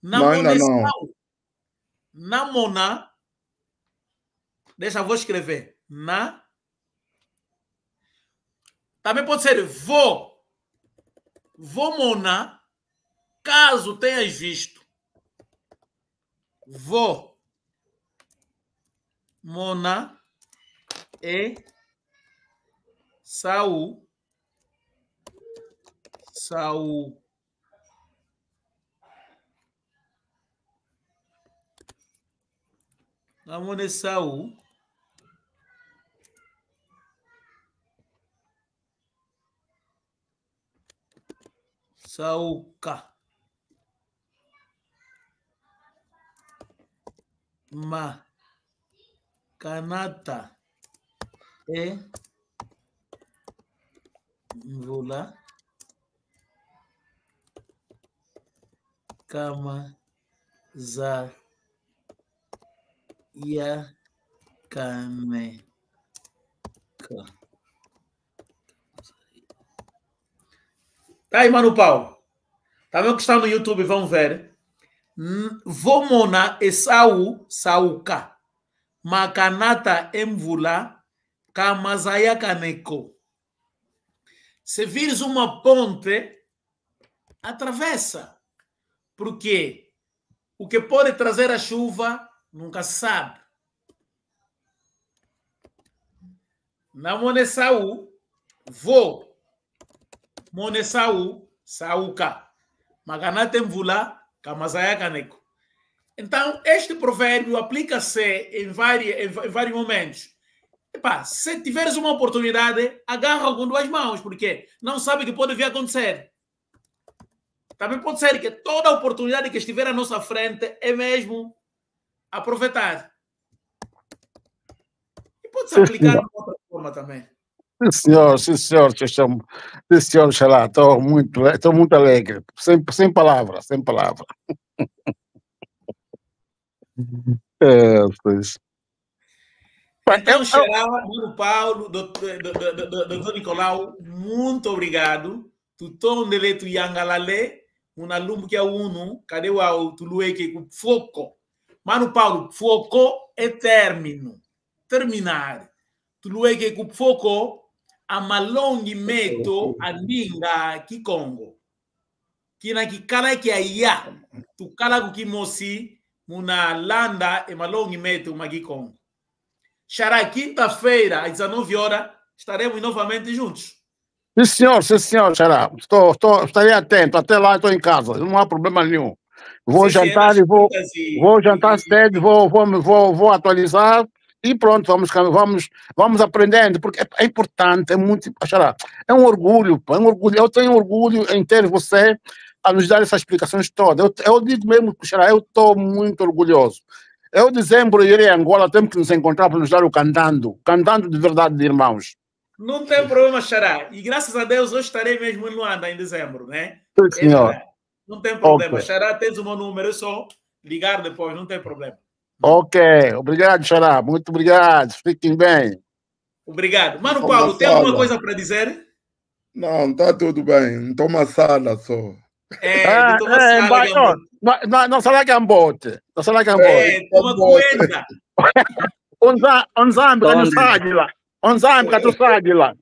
Namone sau, namona, deixa, vou escrever, também pode ser vou mona, caso tenhas visto. Vou mona e Saul. Namone Saul. Sauka. Ma. Kanata. E. Mvula. Kama. Za. Ya. Kaneka. Tá aí, Mano Paulo. Também que está no YouTube, vão ver. Vomona e sauka. Makanata emvula. Kamazaya kaneko. Se vires uma ponte, atravessa. Porque o que pode trazer a chuva, nunca se sabe. Namone Saul, vou. Mone Saul, Sauka. Maganate mvula, kamazaya kaneko. Então, este provérbio aplica-se em vários momentos. Epá, se tiveres uma oportunidade, agarra com duas mãos, porque não sabe o que pode vir a acontecer. Também pode ser que toda oportunidade que estiver à nossa frente é mesmo aproveitar. E pode-se aplicar de outra forma também. Sim, senhor, Xará, estou muito alegre, sem palavra. Pois. Então, Xará, Mano Paulo, doutor Nicolau, muito obrigado. Tu tom de leto yangalale, um aluno que é uno, cadê o Tuluê que com foco? Mano Paulo, foco é término, terminar. Tuluê que com foco, a malongi meto a ninga que Congo. Que na que cala que aí, tu cala que moci, una landa e malongi meto uma que Congo. Xará, quinta-feira, às 19 horas, estaremos novamente juntos. Sim, senhor, Xará. Estarei atento. Até lá estou em casa. Não há problema nenhum. Vou jantar e vou jantar cedo, vou atualizar e pronto, vamos aprendendo, porque é importante, é muito, Xará, é um orgulho. Eu tenho orgulho em ter você a nos dar essas explicações todas. Eu digo mesmo, Xará, eu estou muito orgulhoso. Eu, dezembro, irei a Angola, temos que nos encontrar para nos dar o cantando de verdade, de irmãos. Não tem problema, Xará. E graças a Deus, hoje estarei mesmo em Luanda em dezembro, né? Sim, senhor. Não tem problema. Okay. Xará, tens o meu número, é só ligar depois, não tem problema. Ok, obrigado, Xará. Muito obrigado. Fiquem bem. Obrigado. Mano Paulo, tem alguma coisa para dizer? Não, está tudo bem. Toma sala só. Não será Gambote. Não será Gambote. Toma conta. Onzambi, tu sabe lá.